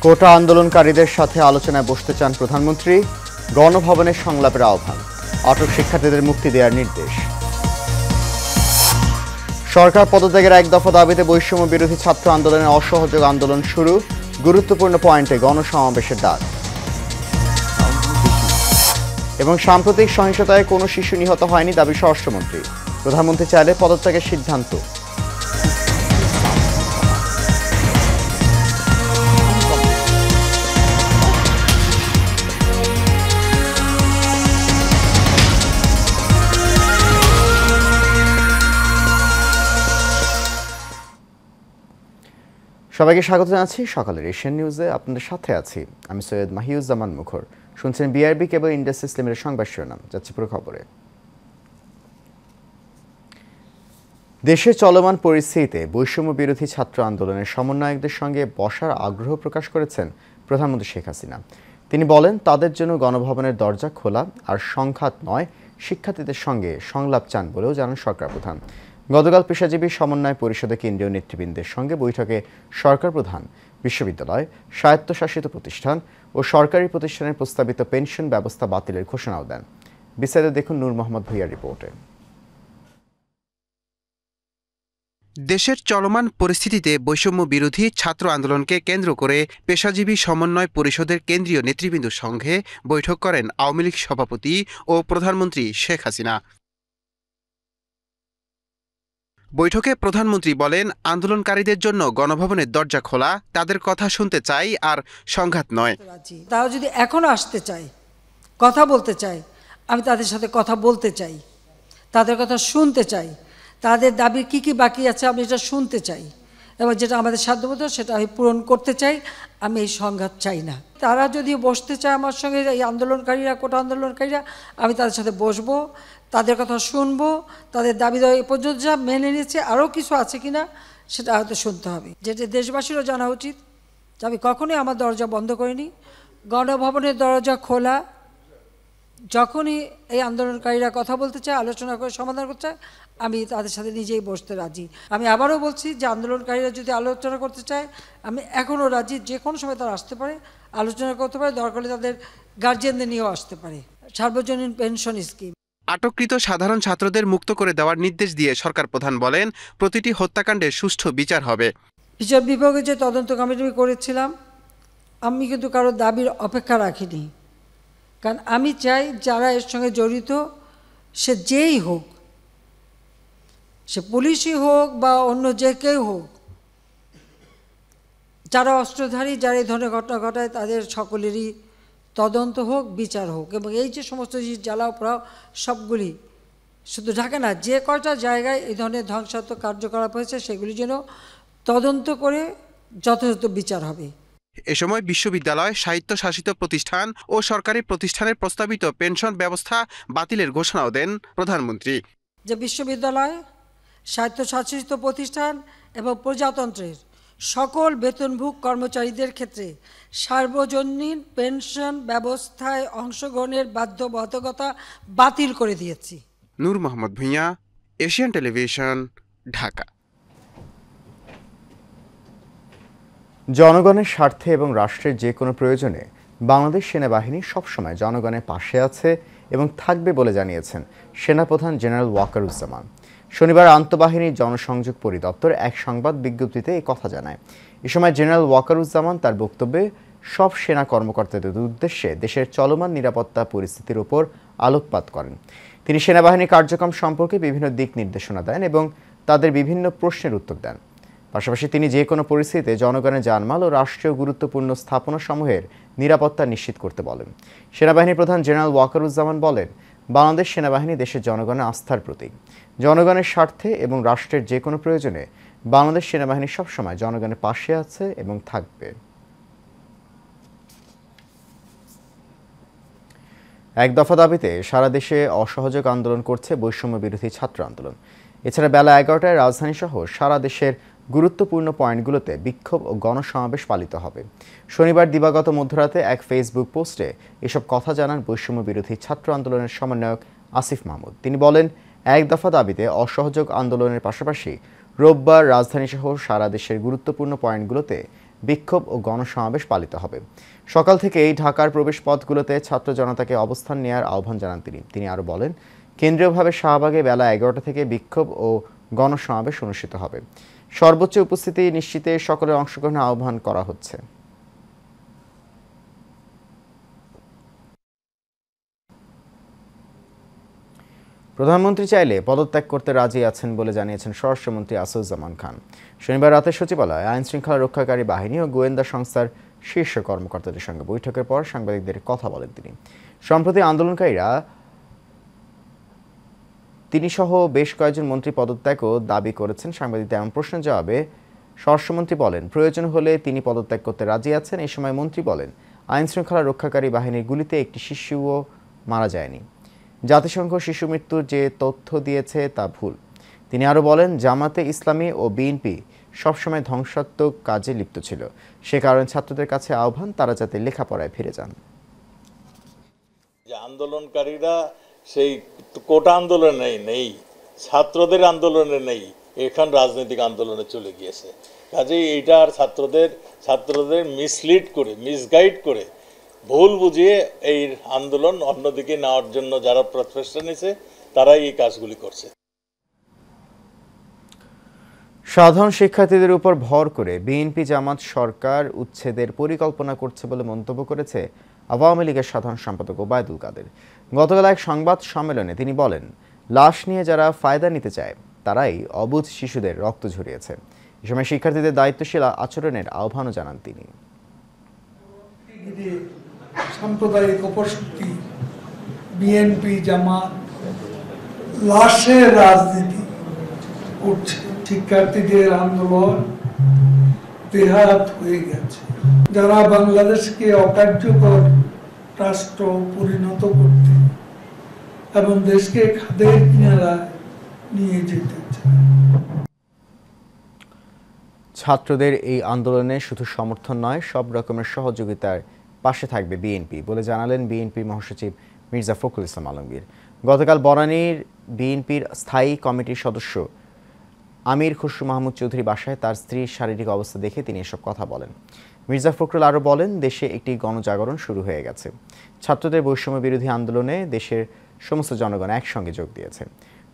কোটা আন্দোলনকারীদের সাথে আলোচনায় বসতে চান প্রধানমন্ত্রী। গণভবনের সংলাপের আহ্বান। আটক শিক্ষার্থীদের মুক্তি দেওয়ার নির্দেশ। সরকার পদত্যাগের এক দফা দাবিতে বৈষম্য বিরোধী ছাত্র আন্দোলনের অসহযোগ আন্দোলন শুরু। গুরুত্বপূর্ণ পয়েন্টে গণসমাবেশের ডাক। এবং সাম্প্রতিক সহিংসতায় কোনো শিশু নিহত হয়নি দাবি স্বরাষ্ট্রমন্ত্রী। প্রধানমন্ত্রী চাইলে পদত্যাগের সিদ্ধান্ত। সবাইকে স্বাগত জানাচ্ছি সকালের এশিয়ান নিউজে। আপনাদের সাথে আছি আমি সৈয়দ মাহিউজ্জামান মুখর। শুনছেন বিআরবি কেবল ইন্ডাস্ট্রিজ লিমিটেড সংবাদ শিরোনাম। যাচ্ছি পুরো খবরে। দেশে চলমান পরিস্থিতিতে বৈষম্য বিরোধী ছাত্র আন্দোলনের সমন্বয়কদের সঙ্গে বসার আগ্রহ প্রকাশ করেছেন প্রধানমন্ত্রী শেখ হাসিনা। তিনি বলেন, তাদের জন্য গণভবনের দরজা খোলা, আর সংঘাত নয়, শিক্ষার্থীদের সঙ্গে সংলাপ চান বলেও জানান সরকার প্রধান। গতকাল পেশাজীবী সমন্বয় পরিষদের কেন্দ্রীয় নেতৃবৃন্দের সঙ্গে বৈঠকে সরকার প্রধান বিশ্ববিদ্যালয়, স্বায়ত্তশাসিত প্রতিষ্ঠান ও সরকারি প্রতিষ্ঠানের প্রস্তাবিত পেনশন ব্যবস্থা বাতিলের ঘোষণাও দেন। বিস্তারিত দেখুন নূর মোহাম্মদ ভূঁইয়ার রিপোর্টে। দেশের চলমান পরিস্থিতিতে বৈষম্য বিরোধী ছাত্র আন্দোলনকে কেন্দ্র করে পেশাজীবী সমন্বয় পরিষদের কেন্দ্রীয় নেতৃবৃন্দের সঙ্গে বৈঠক করেন আওয়ামী লীগ সভাপতি ও প্রধানমন্ত্রী শেখ হাসিনা। বৈঠকে প্রধানমন্ত্রী বলেন, আন্দোলনকারীদের জন্য গণভবনের দরজা খোলা, তাদের কথা শুনতে চাই, আর সংঘাত নয়। তারা যদি এখনো আসতে চায়, কথা বলতে চায়, আমি তাদের সাথে কথা বলতে চাই, তাদের কথা শুনতে চাই, তাদের দাবি কি কি বাকি আছে আমি এটা শুনতে চাই, এবং যেটা আমাদের সাধ্যমতো সেটা আমি পূরণ করতে চাই। আমি এই সংঘাত চাই না। তারা যদি বসতে চায় আমার সঙ্গে, এই আন্দোলনকারীরা, কোটা আন্দোলনকারীরা, আমি তাদের সাথে বসবো, তাদের কথা শুনবো, তাদের দাবি দেওয়া এ পর্যন্ত যা মেনে নিচ্ছে, আরও কিছু আছে কিনা সেটা হয়তো শুনতে হবে। যেটা দেশবাসীরও জানা উচিত যে আমি কখনোই আমার দরজা বন্ধ করিনি। গণভবনের দরজা খোলা। যখনই এই আন্দোলনকারীরা কথা বলতে চায়, আলোচনা করে সমাধান করতে চায়, আমি তাদের সাথে নিজেই বসতে রাজি। আমি আবারও বলছি যে আন্দোলনকারীরা যদি আলোচনা করতে চায়, আমি এখনও রাজি। যে কোনো সময় তারা আসতে পারে, আলোচনা করতে পারে, দরকার হলে তাদের গার্জিয়ানদের নিয়েও আসতে পারে। সার্বজনীন পেনশন স্কিম। আটককৃত সাধারণ ছাত্রদের মুক্ত করে দেওয়ার নির্দেশ দিয়ে সরকার প্রধান বলেন, প্রতিটি হত্যাকাণ্ডের সুষ্ঠু বিচার হবে। বিচার বিভাগে যে তদন্ত কমিটি করেছিলাম, আমি কিন্তু কারো দাবির অপেক্ষা রাখিনি। কারণ আমি চাই যারা এর সঙ্গে জড়িত, সে যেই হোক, সে পুলিশই হোক বা অন্য যে কেউ হোক, যারা অস্ত্রধারী, যারা এই ধরনের ঘটনা ঘটায়, তাদের সকলেরই তদন্ত হোক, বিচার হোক। এবং এই যে সমস্ত জ্বালাও পোড়াও সবগুলি, শুধু ঢাকা না, যে কয়টা জায়গায় এই ধরনের ধ্বংসাত্মক কার্যকলাপ হয়েছে, সেগুলি যেন তদন্ত করে যথাযথ বিচার হবে। এ সময় বিশ্ববিদ্যালয়, স্বায়ত্তশাসিত প্রতিষ্ঠান ও সরকারি প্রতিষ্ঠানের প্রস্তাবিত পেনশন ব্যবস্থা বাতিলের ঘোষণাও দেন প্রধানমন্ত্রী। যে বিশ্ববিদ্যালয়, স্বায়ত্তশাসিত প্রতিষ্ঠান এবং প্রজাতন্ত্রের সকল বেতনভোগ কর্মচারীদের ক্ষেত্রে সার্বজনীন পেনশন ব্যবস্থায় অংশগ্রহণের বাধ্যবাধকতা বাতিল করে দিয়েছি। নূর মোহাম্মদ ভূঁইয়া, এশিয়ান টেলিভিশন, ঢাকা। জনগণের স্বার্থে এবং রাষ্ট্রের যে কোনো প্রয়োজনে বাংলাদেশ সেনাবাহিনী সবসময় জনগণের পাশে আছে এবং থাকবে বলে জানিয়েছেন সেনাপ্রধান জেনারেল ওয়াকারুজ্জামান। শনিবার আন্তঃবাহিনী জনসংযোগ পরিদপ্তর এক সংবাদ বিজ্ঞপ্তিতে এই কথা জানায়। এ সময় জেনারেল ওয়াকারুজ্জামান তার বক্তব্যে সব সেনা কর্মকর্তাদের উদ্দেশ্যে দেশের চলমান নিরাপত্তা পরিস্থিতির উপর আলোকপাত করেন। তিনি সেনাবাহিনীর কার্যক্রম সম্পর্কে বিভিন্ন দিক নির্দেশনা দেন এবং তাদের বিভিন্ন প্রশ্নের উত্তর দেন। পাশাপাশি তিনি যে কোনো পরিস্থিতিতে জনগণের জানমাল ও রাষ্ট্রীয় গুরুত্বপূর্ণ স্থাপনাসমূহের নিরাপত্তা নিশ্চিত করতে বলেন। সেনাবাহিনী প্রধান জেনারেল ওয়াকারুজ্জামান বলেন, বাংলাদেশ সেনাবাহিনী দেশের জনগণের আস্থার প্রতীক। জনগণের স্বার্থে এবং রাষ্ট্রের যে কোনো প্রয়োজনে বাংলাদেশ সেনাবাহিনী সবসময় জনগণের পাশে আছে এবং থাকবে। এক দফা দাবিতে সারা দেশে অসহযোগ আন্দোলন করছে বৈষম্য বিরোধী ছাত্র আন্দোলন। এছাড়া বেলা 11টায় রাজধানীসহ সারা দেশের গুরুত্বপূর্ণ পয়েন্টগুলোতে বিক্ষোভ ও গণসমাবেশ পালিত হবে। শনিবার দিবাগত মধ্যরাতে এক ফেসবুক পোস্টে এসব কথা জানান বৈষম্য বিরোধী ছাত্র আন্দোলনের সমন্বয়ক আসিফ মাহমুদ। তিনি বলেন, এক দফা দাবিতে অসহযোগ আন্দোলনের পাশাপাশি রোববার রাজধানীসহ সারা দেশের গুরুত্বপূর্ণ পয়েন্টগুলোতে বিক্ষোভ ও গণসমাবেশ পালিত হবে। সকাল থেকেই ঢাকার প্রবেশ পথগুলোতে ছাত্র জনতাকে অবস্থান নেওয়ার আহ্বান জানান তিনি আরও বলেন, কেন্দ্রীয়ভাবে শাহবাগে বেলা 11টা থেকে বিক্ষোভ ও গণসমাবেশ অনুষ্ঠিত হবে। সর্বোচ্চ উপস্থিতি নিশ্চিতে সকলের অংশগ্রহণের আহ্বান করা হচ্ছে। প্রধানমন্ত্রী চাইলে পদত্যাগ করতে রাজি আছেন বলে জানিয়েছেন স্বরাষ্ট্রমন্ত্রী আসাদুজ্জামান খান। শনিবার রাতে সচিবালয়ে আইন শৃঙ্খলা রক্ষাকারী বাহিনী ও গোয়েন্দা সংস্থার শীর্ষ কর্মকর্তাদের সঙ্গে বৈঠকের পর সাংবাদিকদের কথা বলেন তিনি। সম্প্রতি আন্দোলনকারীরা তিনি সহ বেশ কয়েকজন মন্ত্রী পদত্যাগও দাবি করেছেন। সাংবাদিকদের এমন প্রশ্নের জবাবে স্বরাষ্ট্রমন্ত্রী বলেন, প্রয়োজন হলে তিনি পদত্যাগ করতে রাজি আছেন। এই সময় মন্ত্রী বলেন, আইন শৃঙ্খলা রক্ষাকারী বাহিনীর গুলিতে একটি শিশুও মারা যায়নি। জাতিসংঘ শিশু মৃত্যুর যে তথ্য দিয়েছে তা ভুল। তিনি আরও বলেন, জামাতে ইসলামী ও বিএনপি সবসময় ধ্বংসাত্মক কাজে লিপ্ত ছিল। সে কারণে ছাত্রদের কাছে আহ্বান তারা যাতে লেখাপড়ায় ফিরে যান। আন্দোলনকারীরা সেই কোটা আন্দোলনে নেই, ছাত্রদের আন্দোলনে নেই, এখন রাজনৈতিক আন্দোলনে চলে গিয়েছে। কাজেই এইটা আর ছাত্রদের মিসলিড করে, মিসগাইড করে, ভুল বুঝিয়ে এই আন্দোলন অন্যদিকে নেওয়ার জন্য যারা প্রচেষ্টা নিয়েছে তারাই এই কাজগুলি করছে। সাধারণ শিক্ষার্থীদের উপর ভর করে বিএনপি জামাত সরকার উচ্ছেদের পরিকল্পনা করছে বলে মন্তব্য করেছে আওয়ামী লীগের সাধারণ সম্পাদক ওবায়দুল কাদের। গতকাল এক সংবাদ সম্মেলনে তিনি বলেন, লাশ নিয়ে যারা ফায়দা নিতে চায় তারাই অবুঝ শিশুদের রক্ত ঝরিয়েছে। এ সময় শিক্ষার্থীদের দায়িত্বশীল আচরণের আহ্বানও জানান তিনি। সাম্প্রদায়িক অপশক্তি, বিএনপি জামাত লাশের রাজনীতি করছে। শিক্ষার্থীদের আন্দোলন বেহাত হয়ে গেছে। যারা বাংলাদেশকে অকার্যকর রাষ্ট্র পরিণত করতে এবং দেশকে খাদের কিনারায় নিয়ে যেতে চায়। ছাত্রদের এই আন্দোলনে শুধু সমর্থন নয়, সব রকমের সহযোগিতার পাশে থাকবে বিএনপি বলে জানালেন বিএনপি মহাসচিব মির্জা ফখরুল ইসলাম আলমগীর। গতকাল বনানীর বিএনপির স্থায়ী কমিটির সদস্য আমির খসরু মাহমুদ চৌধুরী বাসায় তার স্ত্রীর শারীরিক অবস্থা দেখে তিনি এসব কথা বলেন। মির্জা ফখরুল আরও বলেন, দেশে একটি গণজাগরণ শুরু হয়ে গেছে। ছাত্রদের বৈষম্য বিরোধী আন্দোলনে দেশের সমস্ত জনগণ একসঙ্গে যোগ দিয়েছে।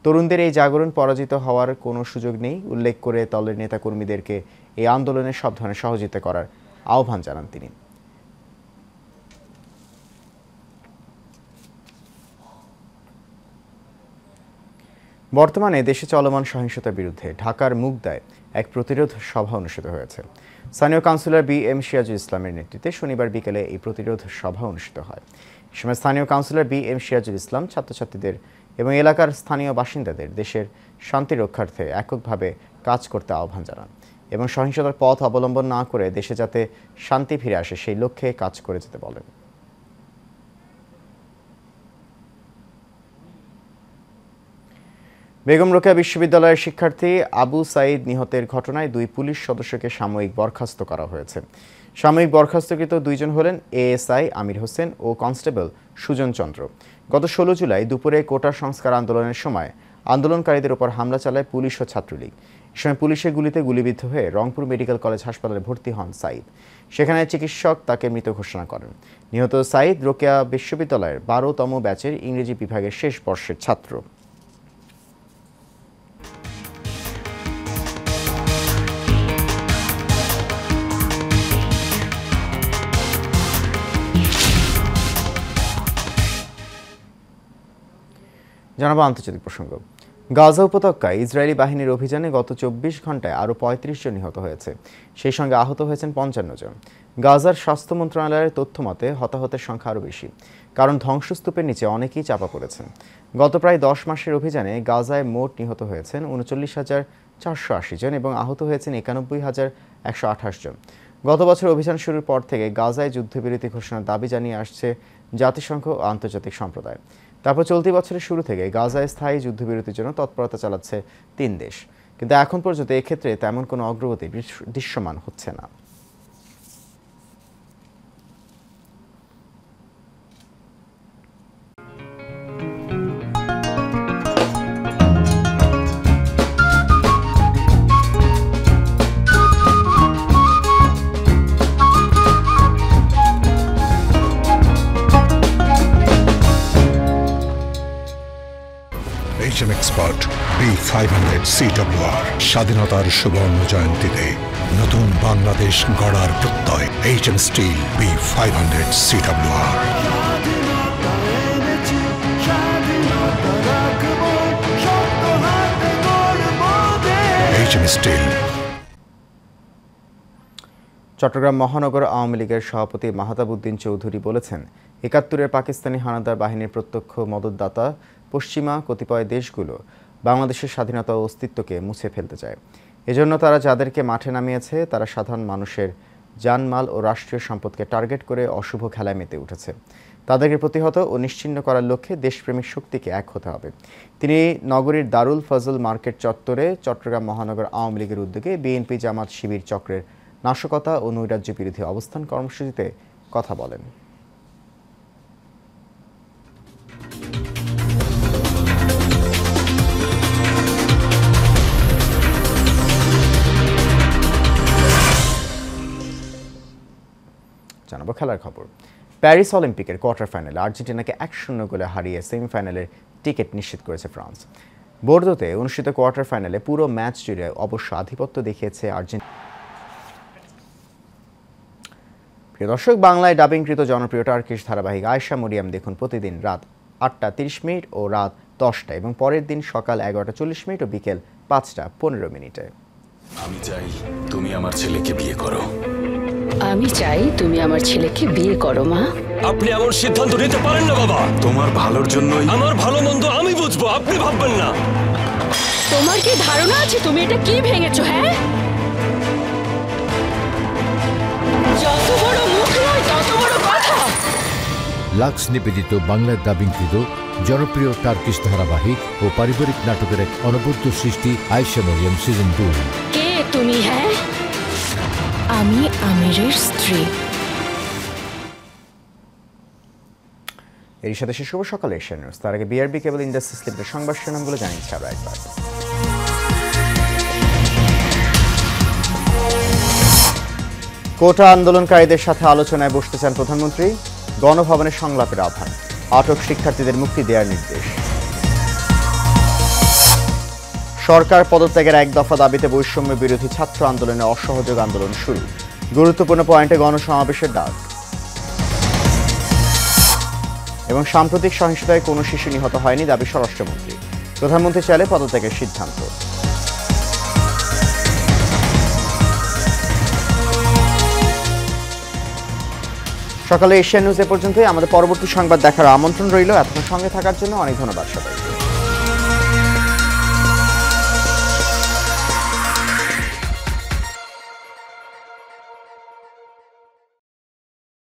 তরুণদের এই জাগরণ পরাজিত হওয়ার কোনো সুযোগ নেই। উল্লেখ করে দলের নেতাকর্মীদেরকে এই আন্দোলনে সব ধরনের সহযোগিতা করার আহ্বান জানান তিনি। বর্তমানে দেশে চলমান সহিংসতার বিরুদ্ধে ঢাকার মুগদায় এক প্রতিরোধ সভা অনুষ্ঠিত হয়েছে। স্থানীয় কাউন্সিলর বি.এম. সিরাজুল ইসলামের নেতৃত্বে শনিবার বিকেলে এই প্রতিরোধ সভা অনুষ্ঠিত হয়। এ সময় স্থানীয় কাউন্সিলর বি.এম. সিরাজুল ইসলাম ছাত্রছাত্রীদের এবং এলাকার স্থানীয় বাসিন্দাদের দেশের শান্তি রক্ষার্থে এককভাবে কাজ করতে আহ্বান জানান এবং সহিংসতার পথ অবলম্বন না করে দেশে যাতে শান্তি ফিরে আসে সেই লক্ষ্যে কাজ করে যেতে বলেন। বেগম রোকেয়া বিশ্ববিদ্যালয়ের শিক্ষার্থী আবু সাঈদ নিহতের ঘটনায় 2 পুলিশ সদস্যকে সাময়িক বরখাস্ত করা হয়েছে। সাময়িক বরখাস্তকৃত 2 জন হলেন এএসআই আমির হোসেন ও কনস্টেবল সুজন চন্দ্র। গত 16 জুলাই দুপুরে কোটা সংস্কার আন্দোলনের সময় আন্দোলনকারীদের উপর হামলা চালায় পুলিশ ও ছাত্রলীগ। এ সময় পুলিশের গুলিতে গুলিবিদ্ধ হয়ে রংপুর মেডিকেল কলেজ হাসপাতালে ভর্তি হন সাঈদ। সেখানে চিকিৎসক তাকে মৃত ঘোষণা করেন। নিহত সাঈদ রোকেয়া বিশ্ববিদ্যালয়ের 12তম ব্যাচের ইংরেজি বিভাগের শেষ বর্ষের ছাত্র। জানাবো আন্তর্জাতিক প্রসঙ্গ। গাজা উপত্যকায় ইসরায়েলি বাহিনীর অভিযানে গত 24 ঘন্টায় আরও 35 জন নিহত হয়েছে। সেই সঙ্গে আহত হয়েছেন 55 জন। গাজার স্বাস্থ্য মন্ত্রণালয়ের তথ্য মতে হতাহতের সংখ্যা আরও বেশি, কারণ ধ্বংসস্তূপের নিচে অনেকেই চাপা পড়েছেন। গত প্রায় 10 মাসের অভিযানে গাজায় মোট নিহত হয়েছেন 39,480 জন এবং আহত হয়েছেন 91,128 জন। গত বছর অভিযান শুরুর পর থেকে গাজায় যুদ্ধবিরতি ঘোষণার দাবি জানিয়ে আসছে জাতিসংঘ ও আন্তর্জাতিক সম্প্রদায়। তারপর চলতি বছরের শুরু থেকে গাজায় স্থায়ী যুদ্ধবিরতির জন্য তৎপরতা চালাচ্ছে 3 দেশ, কিন্তু এখন পর্যন্ত এক্ষেত্রে তেমন কোনো অগ্রগতি দৃশ্যমান হচ্ছে না। CWR স্বাধীনতার সুবর্ণ জয়ন্তীতে নতুন বাংলাদেশ গড়ার প্রত্যয় HM steel B500 CWR। HM steel. Chittagong মহানগর আওয়ামী লীগের সভাপতি মাহতাবউদ্দিন চৌধুরী বলেছেন, ৭১-এর পাকিস্তানি হানাদার বাহিনীর প্রত্যক্ষ মদতদাতা পশ্চিমা কতিপয় দেশগুলো বাংলাদেশের স্বাধীনতা ও অস্তিত্বকে মুছে ফেলতে চায়। এজন্য তারা যাদেরকে মাঠে নামিয়েছে তারা সাধারণ মানুষের জানমাল ও রাষ্ট্রীয় সম্পদকে টার্গেট করে অশুভ খেলায় মেতে উঠেছে। তাদেরকে প্রতিহত ও নিশ্চিহ্ন করার লক্ষ্যে দেশপ্রেমিক শক্তিকে এক হতে হবে। তিনি নগরীর দারুল ফজল মার্কেট চত্বরে চট্টগ্রাম মহানগর আওয়ামী লীগের উদ্যোগে বিএনপি জামাত শিবির চক্রের নাশকতা ও নৈরাজ্য বিরোধী অবস্থান কর্মসূচিতে কথা বলেন। জানাবো খেলার খবর। প্যারিস অলিম্পিকের কোয়ার্টার ফাইনালে আর্জেন্টিনাকে ১-০ গোলে হারিয়ে সেমিফাইনালের টিকিট নিশ্চিত করেছে ফ্রান্স। বোর্দোতে অনুষ্ঠিত কোয়ার্টার ফাইনালে পুরো ম্যাচ জুড়ে অবশ্য আধিপত্য দেখিয়েছে আর্জেন্টিনা। প্রিয় দর্শক, বাংলায় ডাবিংকৃত জনপ্রিয় টার্কিশ ধারাবাহিক আয়েশা মরিয়ম দেখুন প্রতিদিন রাত ৮টা ৩০ ও রাত ১০টা এবং পরের দিন সকাল ১১টা ৪০ ও বিকেল ৫টা ১৫ আমি চাই তুমি আমার ছেলেকে বিয়ে করো। আমি চাই তুমি আমার ছেলেকে বিয়ে করো মা। আপনি এমন সিদ্ধান্ত নিতে পারেন না বাবা। তোমার ভালোর জন্যই। আমার ভালো মন্দ আমি বুঝবো, আপনি ভাববেন না। তোমার কি ধারণা আছে তুমি এটা কি ভেঙেছো? হ্যাঁ, যত বড় মুখ নয় তত বড় কথা। লাক্স নিবেদিত বাংলার ডাবিংকৃত জনপ্রিয় টার্কিশ ধারাবাহিক ও পারিবারিক নাটকের এক অনবদ্য সৃষ্টি আয়েশা মরিয়ম সিজন 2। কে তুমি? হ্যাঁ, আমি আমিরের স্ত্রী। এর সাথে শেষ করব সকালে এশিয়া নিউজ। তার আগে বিআরবি কেবল ইন্ডাস্ট্রিজ লিমিটেড সংবাদ শিরোনামগুলো জানিয়েছে আরও একবার। কোটা আন্দোলনকারীদের সাথে আলোচনায় বসতে চান প্রধানমন্ত্রী। গণভবনে সংলাপের আহ্বান। আটক শিক্ষার্থীদের মুক্তি দেওয়ার নির্দেশ। সরকার পদত্যাগের এক দফা দাবিতে বৈষম্য বিরোধী ছাত্র আন্দোলনে অসহযোগ আন্দোলন শুরু। গুরুত্বপূর্ণ পয়েন্টে গণসমাবেশের ডাক। এবং সাম্প্রতিক সহিংসতায় কোনো শিশু নিহত হয়নি দাবি স্বরাষ্ট্রমন্ত্রী। প্রধানমন্ত্রী চাইলে পদত্যাগের সিদ্ধান্ত। সকালে এশিয়া নিউজ এ পর্যন্তই। আমাদের পরবর্তী সংবাদ দেখার আমন্ত্রণ রইল। এতক্ষণ সঙ্গে থাকার জন্য অনেক ধন্যবাদ সবাই।